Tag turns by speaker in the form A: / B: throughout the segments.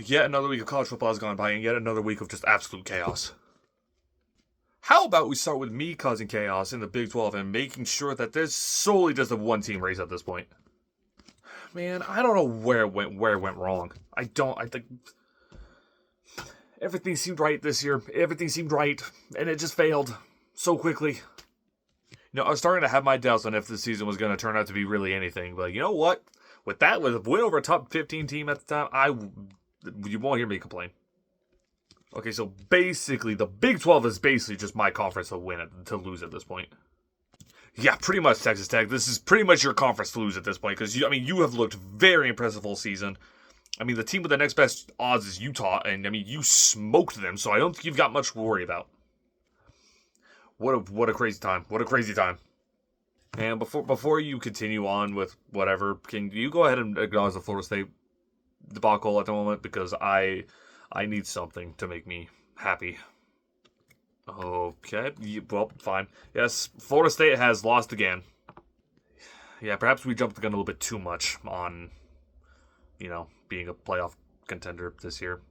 A: Yet another week of college football has gone by, and yet another week of just absolute chaos. How about we start with me causing chaos in the Big 12 and making sure that there's solely just a one-team race at this point? Man, I don't know where it went wrong. I think everything seemed right this year. Everything seemed right, and it just failed so quickly. I was starting to have my doubts on if the season was going to turn out to be really anything. But you know what? With a win over a top 15 team at the time, you won't hear me complain. Okay, so basically, the Big 12 is basically just my conference to lose at this point. Yeah, pretty much Texas Tech. This is pretty much your conference to lose at this point because you have looked very impressive all season. The team with the next best odds is Utah, and you smoked them, so I don't think you've got much to worry about. What a crazy time! What a crazy time! And before you continue on with whatever, can you go ahead and acknowledge the Florida State debacle at the moment because I need something to make me happy. Okay, well, fine. Yes, Florida State has lost again. Yeah, perhaps we jumped the gun a little bit too much on, being a playoff contender this year.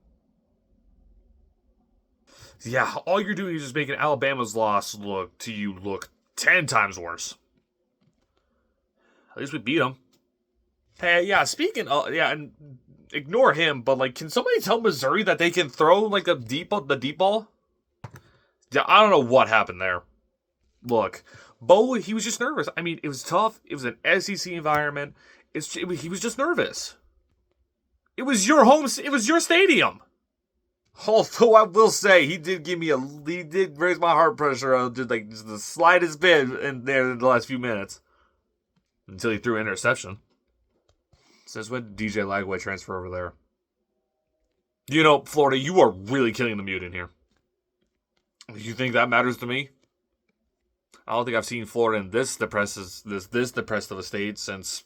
A: Yeah, all you're doing is just making Alabama's loss look 10 times worse. At least we beat them. Hey, yeah, and ignore him, but, can somebody tell Missouri that they can throw, the deep ball? Yeah, I don't know what happened there. Look, Bo, he was just nervous. It was tough. It was an SEC environment. He was just nervous. It was your stadium. Although I will say, he did raise my heart pressure just the slightest bit in there in the last few minutes. Until he threw an interception. Since when did DJ Lagway transfer over there? Florida, you are really killing the mute in here. You think that matters to me? I don't think I've seen Florida in this depressed of a state since.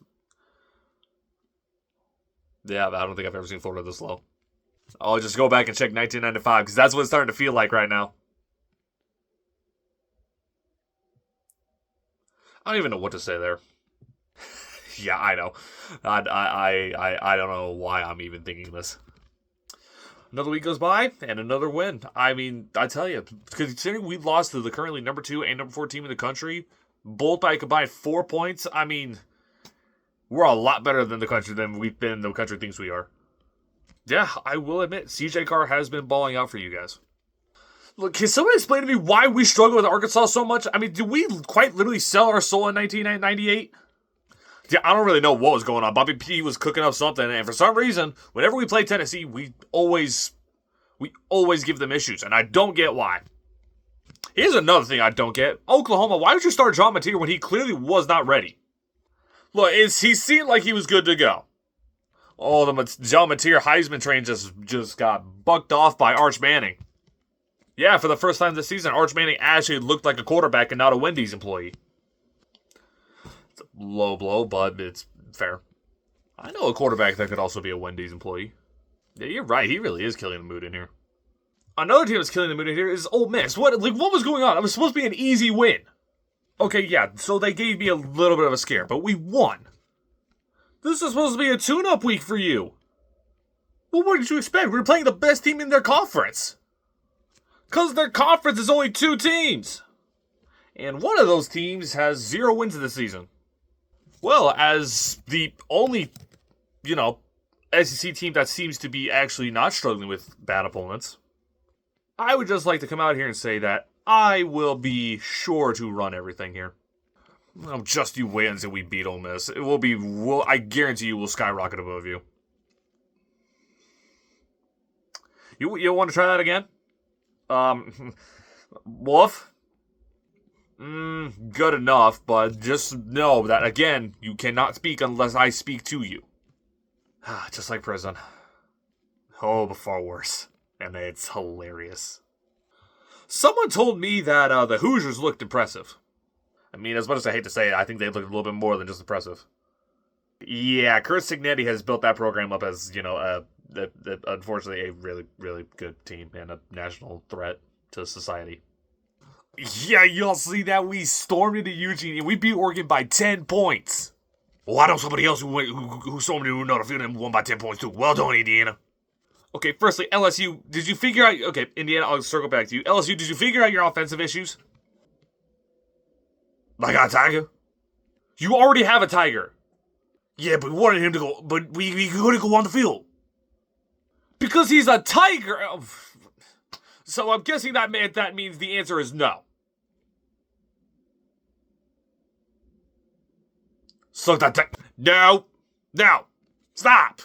A: Yeah, I don't think I've ever seen Florida this low. I'll just go back and check 1995 because that's what it's starting to feel like right now. I don't even know what to say there. Yeah, I know. I don't know why I'm even thinking this. Another week goes by, and another win. I tell you, considering we lost to the currently number 2 and number 4 team in the country, both by a combined 4 points, we're a lot better than the country thinks we are. Yeah, I will admit, CJ Carr has been balling out for you guys. Look, can somebody explain to me why we struggle with Arkansas so much? Did we quite literally sell our soul in 1998? Yeah, I don't really know what was going on. Bobby P was cooking up something, and for some reason, whenever we play Tennessee, we always give them issues, and I don't get why. Here's another thing I don't get. Oklahoma, why would you start John Mateer when he clearly was not ready? Look, he seemed like he was good to go. Oh, the John Mateer Heisman train just got bucked off by Arch Manning. Yeah, for the first time this season, Arch Manning actually looked like a quarterback and not a Wendy's employee. Low blow, but it's fair. I know a quarterback that could also be a Wendy's employee. Yeah, you're right. He really is killing the mood in here. Another team that's killing the mood in here is Ole Miss. What was going on? It was supposed to be an easy win. Okay, yeah, so they gave me a little bit of a scare, but we won. This is supposed to be a tune-up week for you. Well, what did you expect? We're playing the best team in their conference. Because their conference is only 2 teams. And one of those teams has 0 wins this season. Well, as the only, SEC team that seems to be actually not struggling with bad opponents, I would just like to come out here and say that I will be sure to run everything here. Just you wait until we beat Ole Miss. I guarantee you we'll skyrocket above you. You want to try that again? Wolf? Good enough, but just know that, again, you cannot speak unless I speak to you. Just like prison. Oh, but far worse. And it's hilarious. Someone told me that the Hoosiers looked impressive. As much as I hate to say it, I think they looked a little bit more than just impressive. Yeah, Kurt Signetti has built that program up as, unfortunately, a really, really good team and a national threat to society. Yeah, y'all see that? We stormed into Eugene and we beat Oregon by 10 points. Well, I know somebody else who stormed into another field and won by 10 points too. Well done, Indiana. Okay, firstly, LSU, did you figure out... Okay, Indiana, I'll circle back to you. LSU, did you figure out your offensive issues? I got a Tiger. You already have a Tiger. Yeah, but we wanted him to go... But we couldn't go on the field. Because he's a Tiger. So I'm guessing that means the answer is no. Suck that No. Stop.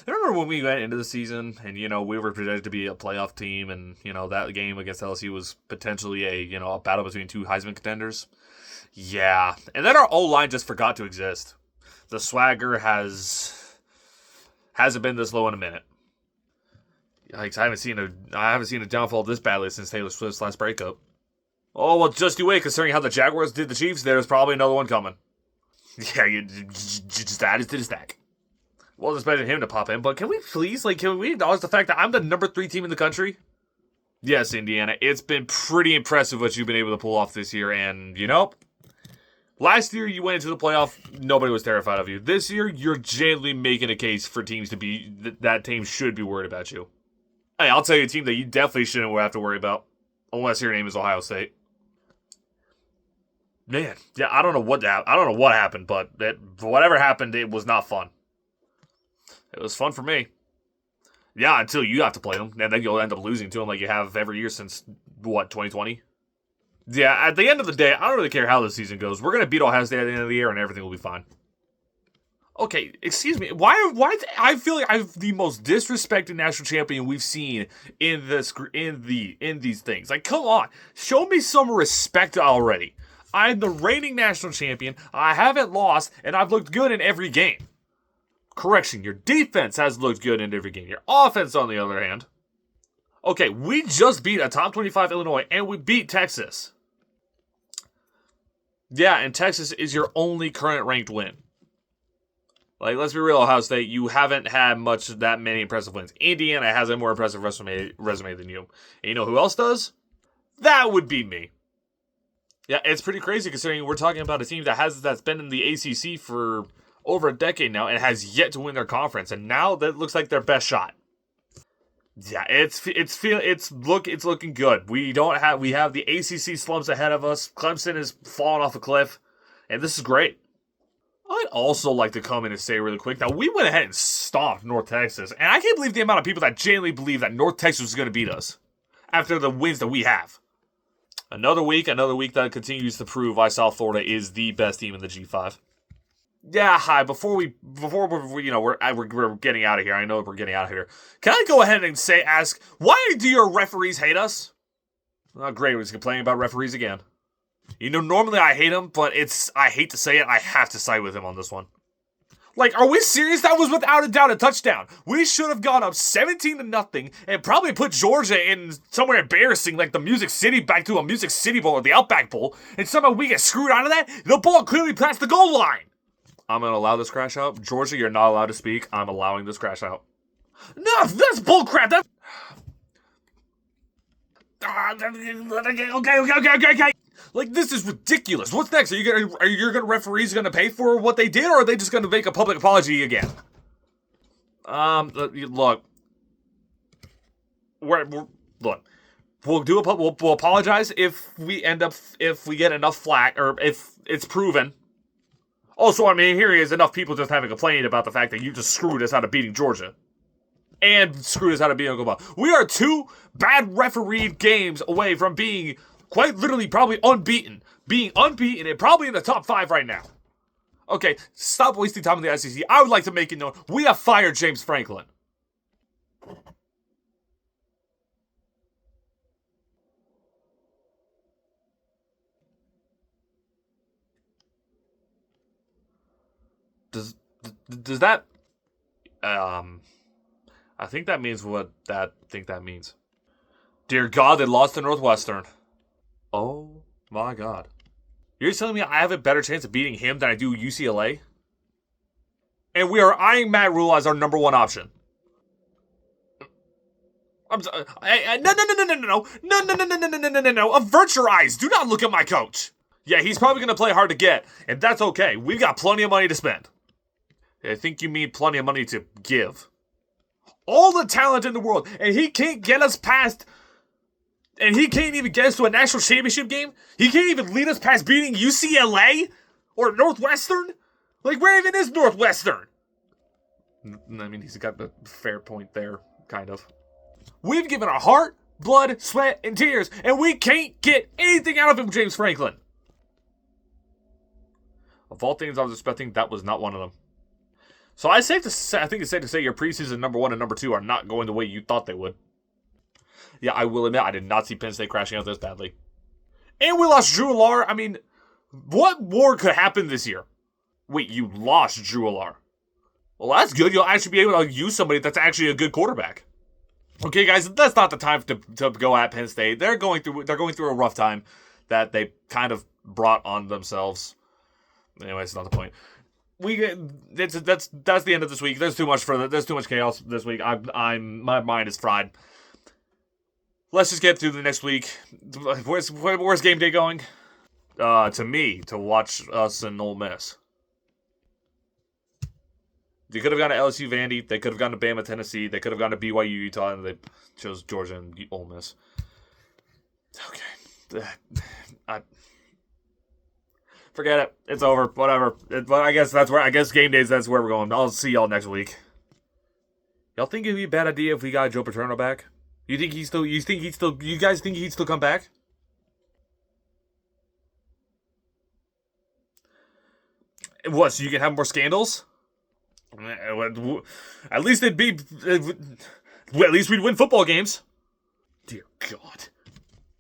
A: I remember when we went into the season and, we were projected to be a playoff team and, that game against LSU was potentially a battle between two Heisman contenders. Yeah. And then our O-line just forgot to exist. The swagger hasn't been this low in a minute. Yikes, I haven't seen a downfall this badly since Taylor Swift's last breakup. Oh, well, just you wait. Considering how the Jaguars did the Chiefs, there's probably another one coming. Yeah, you just add it to the stack. Well, expecting him to pop in, but can we acknowledge the fact that I'm the number 3 team in the country? Yes, Indiana, it's been pretty impressive what you've been able to pull off this year, and, last year you went into the playoff, nobody was terrified of you. This year, you're genuinely making a case for teams to be, that team should be worried about you. Hey, I'll tell you a team that you definitely shouldn't have to worry about, unless your name is Ohio State. Man, yeah, I don't know what happened, but whatever happened, it was not fun. It was fun for me. Yeah, until you have to play them, and then you'll end up losing to them like you have every year since, 2020? Yeah, at the end of the day, I don't really care how the season goes. We're going to beat Ohio State at the end of the year, and everything will be fine. Okay, excuse me. Why I feel like I'm the most disrespected national champion we've seen in these things. Like, come on. Show me some respect already. I'm the reigning national champion. I haven't lost, and I've looked good in every game. Correction, your defense has looked good in every game. Your offense, on the other hand. Okay, we just beat a top 25 Illinois, and we beat Texas. Yeah, and Texas is your only current ranked win. Like, let's be real, Ohio State, you haven't had that many impressive wins. Indiana has a more impressive resume than you. And you know who else does? That would be me. Yeah, it's pretty crazy considering we're talking about a team that's been in the ACC for over a decade now and has yet to win their conference, and now that looks like their best shot. Yeah, it's looking good. We have the ACC slumps ahead of us. Clemson is falling off a cliff, and this is great. I'd also like to come in and say really quick, now we went ahead and stomped North Texas, and I can't believe the amount of people that genuinely believe that North Texas is going to beat us after the wins that we have. Another week that continues to prove why South Florida is the best team in the G5. Yeah, hi. Before we're getting out of here. I know we're getting out of here. Can I go ahead and ask, why do your referees hate us? Oh, great. We're just complaining about referees again. Normally I hate them, but I hate to say it, I have to side with him on this one. Like, are we serious? That was without a doubt a touchdown. We should have gone up 17-0 and probably put Georgia in somewhere embarrassing like the Music City, back to a Music City Bowl or the Outback Bowl, and somehow we get screwed out of that. The ball clearly passed the goal line. I'm going to allow this crash out. Georgia, you're not allowed to speak. I'm allowing this crash out. No, that's bullcrap. That's... Okay. Like, this is ridiculous. What's next? Are your referees going to pay for what they did, or are they just going to make a public apology again? Look. We'll apologize if we get enough flack, or if it's proven. Also, here is enough people just having complained about the fact that you just screwed us out of beating Georgia. And screwed us out of beating Oklahoma. We are 2 bad refereed games away from being quite literally probably unbeaten. Being unbeaten and probably in the top 5 right now. Okay, stop wasting time in the SEC. I would like to make it known, we have fired James Franklin. Does that... I think that means what that means. Dear God, they lost to Northwestern. Oh my God. You're telling me I have a better chance of beating him than I do UCLA? And we are eyeing Matt Rhule as our number 1 option. No. Avert your eyes. Do not look at my coach. Yeah, he's probably going to play hard to get, and that's okay. We've got plenty of money to spend. I think you mean plenty of money to give. All the talent in the world, and he can't get us past. And he can't even get us to a national championship game? He can't even lead us past beating UCLA? Or Northwestern? Like, where even is Northwestern? I mean, he's got a fair point there, kind of. We've given our heart, blood, sweat, and tears, and we can't get anything out of him, James Franklin. Of all things I was expecting, that was not one of them. So I think it's safe to say your preseason number 1 and number 2 are not going the way you thought they would. Yeah, I will admit, I did not see Penn State crashing out this badly. And we lost Drew Allar. I mean, what more could happen this year? Wait, you lost Drew Allar. Well, that's good. You'll actually be able to use somebody that's actually a good quarterback. Okay, guys, that's not the time to go at Penn State. They're going through a rough time that they kind of brought on themselves. Anyway, it's not the point. That's the end of this week. There's too much chaos this week. My mind is fried. Let's just get through the next week. Where's game day going? To me, to watch us and Ole Miss. They could have gone to LSU Vandy. They could have gone to Bama Tennessee. They could have gone to BYU Utah, and they chose Georgia and Ole Miss. Okay, forget it. It's over. Whatever. I guess game days. That's where we're going. I'll see y'all next week. Y'all think it'd be a bad idea if we got Joe Paterno back? You guys think he'd still come back? What, so you can have more scandals? At least we'd win football games. Dear God.